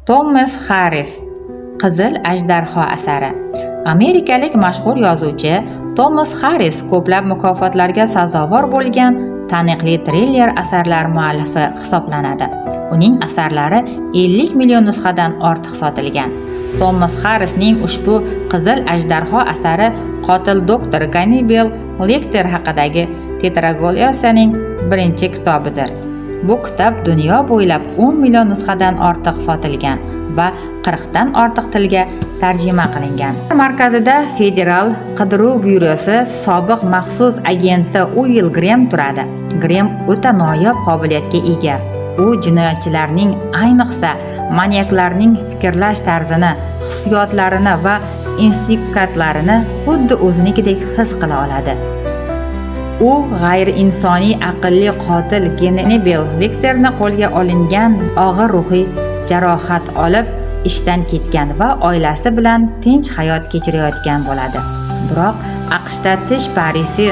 Tomas Harris Qizil ajdarho asari. Amerikalik mashhur yozuvchi Tomas Harris ko'plab mukofotlarga sazovor bo'lgan taniqli triller asarlar muallifi hisoblanadi. Uning asarlari 50 million nusxadan ortiq sotilgan. Tomas Harrisning ushbu Qizil ajdarho asari qotil doktor Hannibal Lecter haqidagi tetralogiyasining birinchi kitobidir. Bu kitob dunyo bo'ylab 10 million nusxadan ortiq sotilgan va 40 dan ortiq tilga tarjima qilingan. Markazida Federal qidiruv byurosi sobiq maxsus agenti Will Graham turadi. Graham o'ta noyob qobiliyatga ega. U jinoyatchilarning, ayniqsa maniaklarning fikrlash tarzini, hissiyotlarini va instinktlarini xuddi o'zinikidek his qila oladi. U g'ayriinsoniy aqlli qotil Hannibal Lecterni qo'lga olingan, og'ir ruhiy jarohat olib ishdan ketgan va oilasi bilan tinch hayot kechirayotgan bo'ladi. Biroq AQShda Tish parisi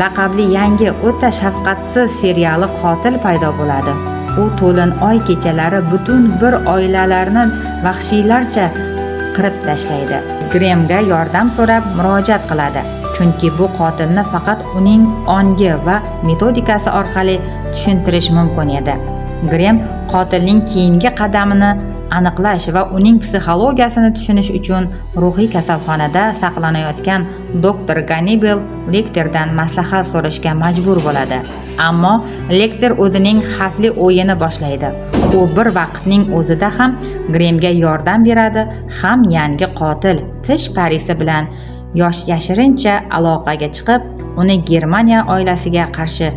laqabli yangi o'ta shafqatsiz seriyali qotil paydo bo'ladi. U to'lin oy kechalari butun bir oilalarni vahshiylarcha qirib tashlaydi. Grahamga yordam so'rab murojaat qiladi. Chunki bu qotilni faqat uning ongi va metodikasi orqali tushuntirish mumkin edi. Graham qotilning keyingi qadamini aniqlash va uning psixologiyasini tushunish uchun ruhiy kasalxonada saqlanayotgan doktor Hannibal Lecterdan maslahat so'rashga majbur bo'ladi. Ammo Lecter o'zining xavfli o'yini boshlaydi. U bir vaqtning o'zida ham Grahamga yordam beradi, ham yangi qotil Tish parisi bilan yashirincha aloqaga chiqib, uni Germaniya oilasiga qarshi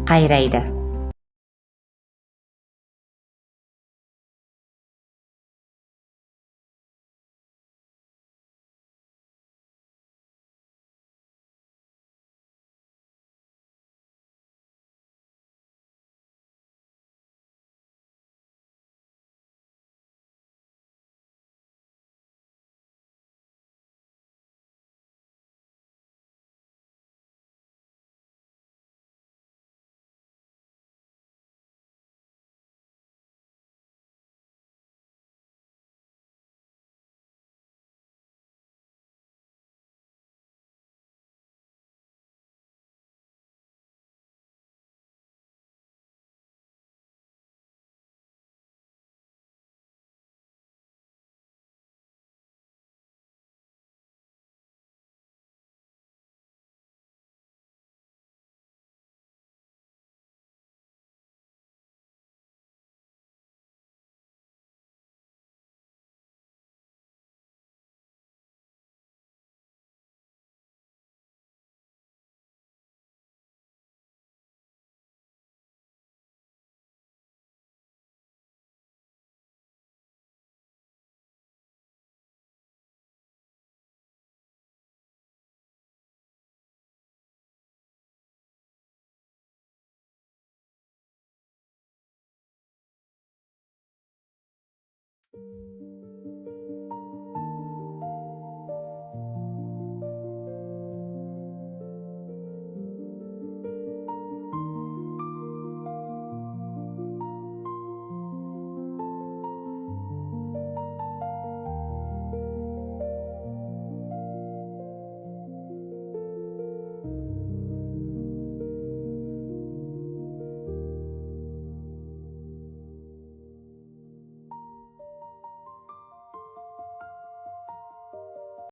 qayraydi.